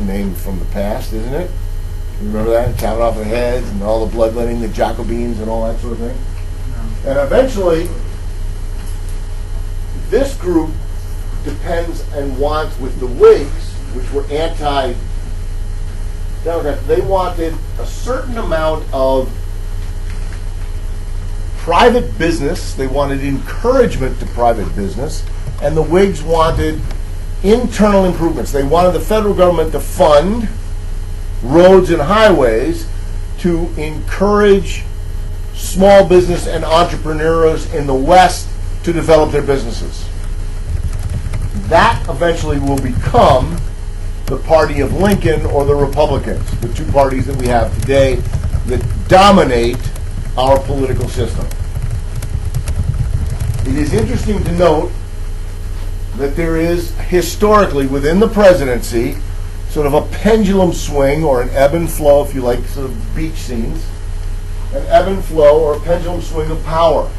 name from the past, isn't it? You remember that? Count off their heads and all the bloodletting, the Jacobins and all that sort of thing? No. And eventually, this group depends and wants with the Whigs, which were anti-Democrat, they wanted a certain amount of private business. They wanted encouragement to private business, and the Whigs wanted internal improvements. They wanted the federal government to fund roads and highways to encourage small business and entrepreneurs in the West to develop their businesses. That eventually will become the party of Lincoln or the Republicans, the two parties that we have today that dominate our political system. It is interesting to note that there is historically within the presidency sort of a pendulum swing or an ebb and flow, if you like, sort of beach scenes, an ebb and flow or a pendulum swing of power.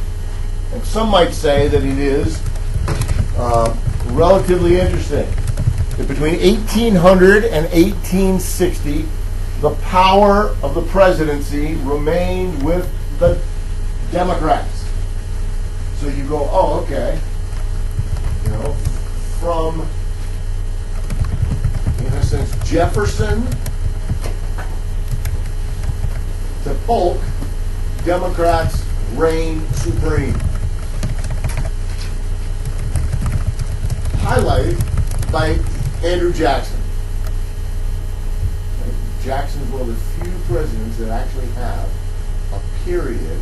And some might say that it is relatively interesting that between 1800 and 1860, the power of the presidency remained with the Democrats. So you go, oh, okay, you know, from, in a sense, Jefferson to Polk, Democrats reign supreme. Highlighted by Andrew Jackson. Jackson is one of the few presidents that actually have a period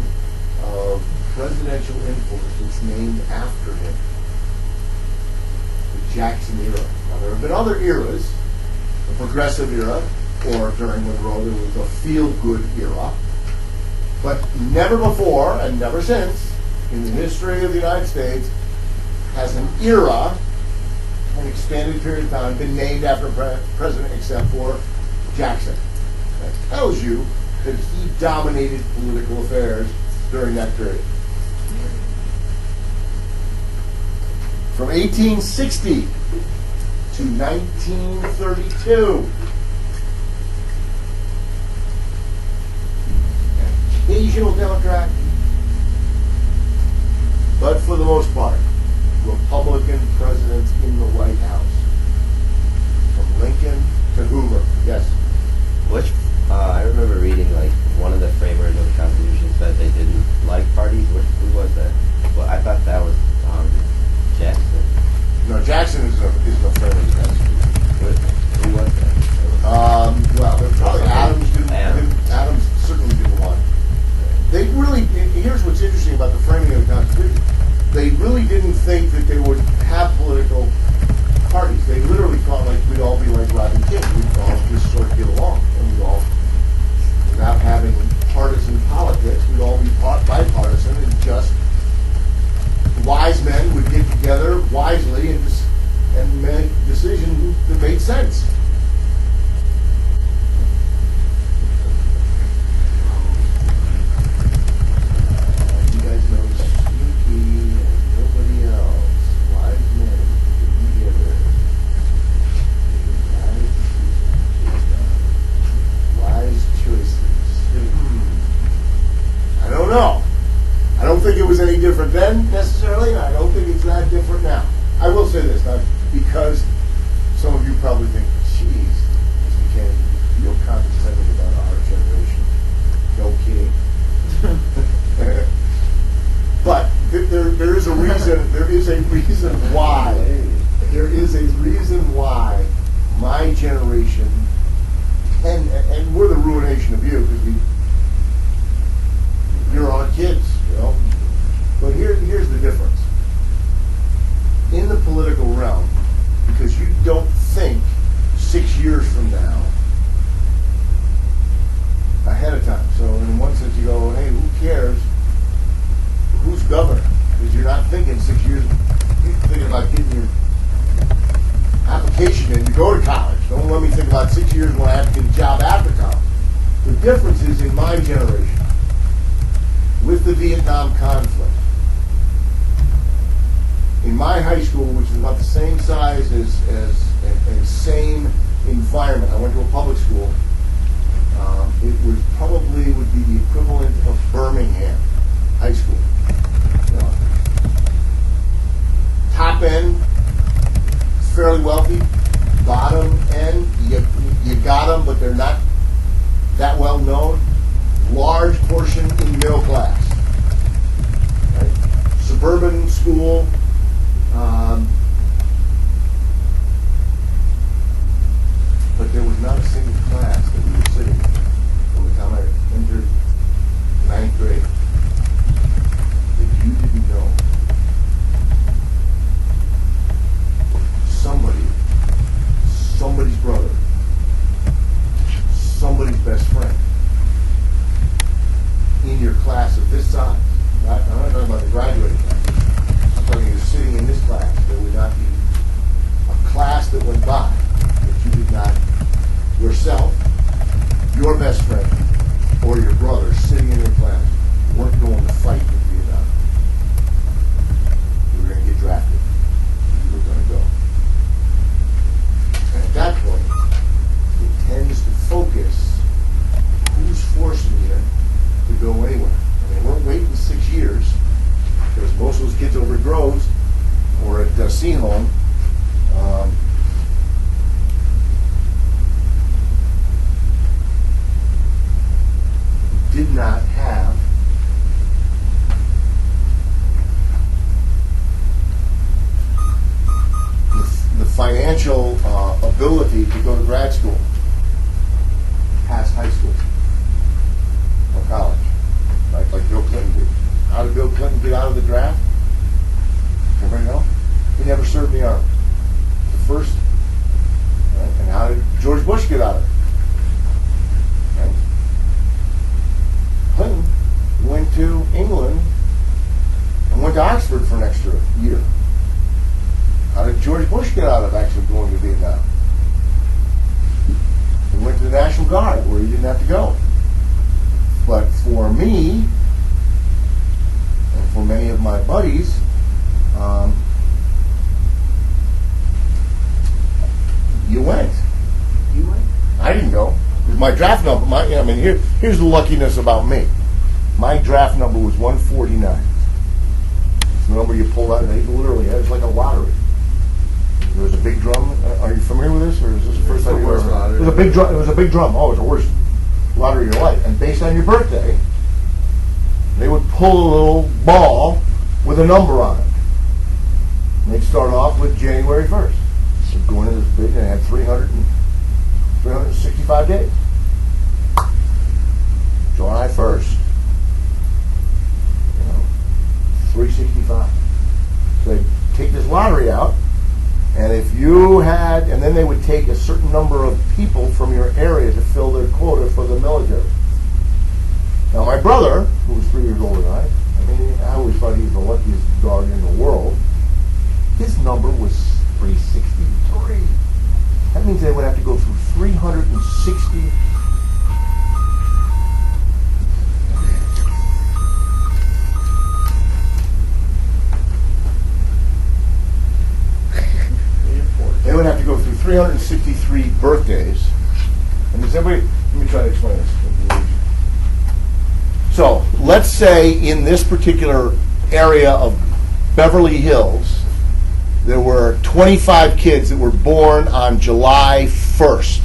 of presidential influence that's named after him. The Jackson era. Now, there have been other eras, the progressive era, or during Monroe there was the feel-good era, but never before and never since in the history of the United States has an era, an expanded period of time, been named after a president except for Jackson. That tells you that he dominated political affairs during that period. From 1860 to 1932. An occasional Democrat, but for the most part, Republican presidents in the White House. From Lincoln to Hoover. Yes? I remember reading like one of the framers of the Constitution said they didn't like parties. Who was that? Well, I thought that was Jackson. No, Jackson is a framer of the Constitution. Who was that? Well, probably Adams Adams certainly didn't want it. They really, here's what's interesting about the framing of the Constitution. They really didn't think that they would have political parties. They literally thought like we'd all be like Robin Kidd. We'd all just sort of get along. And we'd all, without having partisan politics, we'd all be bipartisan, and just wise men would get together wisely and make decisions that made sense. You guys know Snookie and nobody else. Wise men get together. Wise choices. I don't know. I don't think it was any different then, necessarily, and I don't think it's that different now. I will say this, now, because some of you probably think, geez, Mr. Kennedy, you feel condescending about our generation. No kidding. But there is a reason, why my generation, and we're the ruination of you, because you're our kids, you know. But here's the difference. In the political realm, because you don't think 6 years from now ahead of time. So in one sense you go, hey, who cares who's governor? Because you're not thinking 6 years. You're thinking about getting your application in to go to college. Don't let me think about 6 years when I have to get a job after college. The difference is in my generation, with the Vietnam conflict, in my high school, which is about the same size as and same environment. I went to a public school. It would be the equivalent of Birmingham High School. You know, top end, fairly wealthy. Bottom end, you got them, but they're not that well known. Large portion in middle class. Right? Suburban school. But there was not a single class that we were sitting in from the time I entered 9th grade that you didn't know somebody's brother, somebody's best friend in your class of this size. I'm not talking about the graduating class. I'm talking you're sitting in this class. There would not be a class that went by that you did not yourself, your best friend, or your brother sitting in your class weren't going to fight in Vietnam. You were going to get drafted. You were going to go. And at that point, it tends to focus who's forcing you to go anywhere. I mean, we're waiting 6 years because most of those kids over at Groves or at Seahome did not have the financial ability to go to grad school past high school or college, right? Like Bill Clinton did. How did Bill Clinton get out of the draft? Everybody know? He never served in the Army. The first, right? And how did George Bush get out of it? Right? Clinton went to England and went to Oxford for an extra year. How did George Bush get out of actually going to Vietnam? He went to the National Guard where he didn't have to go. But for me, and for many of my buddies, you went. You went? I didn't go. Because my draft number, here's the luckiness about me. My draft number was 149. It's the number you pulled out, and they literally, it was like a lottery. There was a big drum. Are you familiar with this, or is this the first time you ever heard? It was a big drum. It was a big drum. Oh, it was the worst lottery of your life. And based on your birthday, they would pull a little ball with a number on it. And they'd start off with January 1st. So go into this big, and it had 365 days. July 1st. 365. So they'd take this lottery out. And if you had, and then they would take a certain number of people from your area to fill their quota for the military. Now my brother, who was 3 years older than I always thought he was the luckiest dog in the world. His number was 363. That means they would have to go through 360. They would have to go through 363 birthdays. And does everybody, let me try to explain this. So, let's say in this particular area of Beverly Hills, there were 25 kids that were born on July 1st.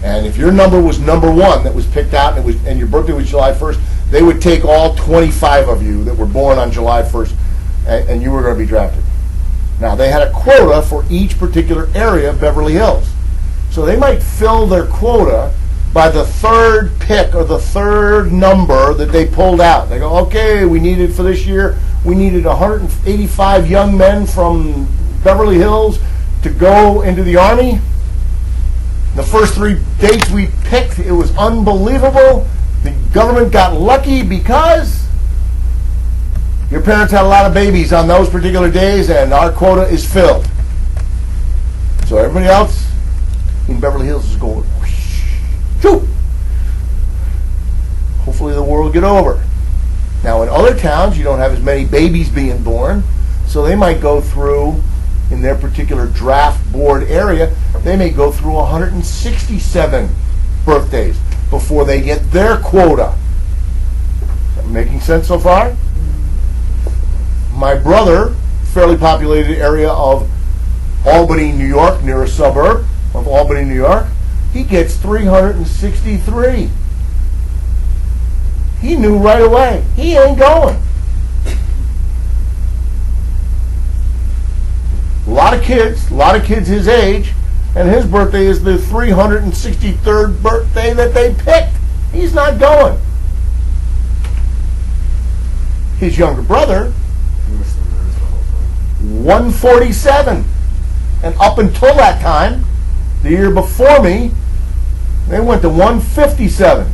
And if your number was number 1 that was picked out and your birthday was July 1st, they would take all 25 of you that were born on July 1st and you were going to be drafted. Now, they had a quota for each particular area of Beverly Hills. So they might fill their quota by the third pick or the third number that they pulled out. They go, okay, we needed for this year, we needed 185 young men from Beverly Hills to go into the Army. The first 3 dates we picked, it was unbelievable. The government got lucky because your parents had a lot of babies on those particular days, and our quota is filled. So everybody else in Beverly Hills is going, whoosh, shoo. Hopefully the war will get over. Now in other towns, you don't have as many babies being born, so they might go through, in their particular draft board area, They may go through 167 birthdays before they get their quota. Is that making sense so far? My brother, fairly populated area of Albany, New York, near a suburb of Albany, New York, he gets 363. He knew right away, he ain't going. A lot of kids his age, and his birthday is the 363rd birthday that they picked. He's not going. His younger brother, 147. And up until that time, the year before me, they went to 157.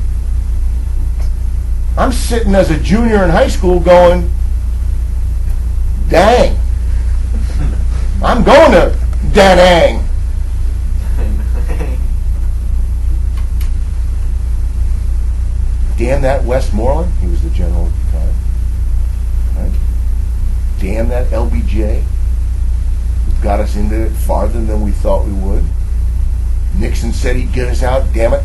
I'm sitting as a junior in high school going, dang. I'm going to Da Nang. Damn that Westmoreland. He was the general at the time. Right? Damn that LBJ. Got us into it farther than we thought we would. Nixon said he'd get us out. Damn it.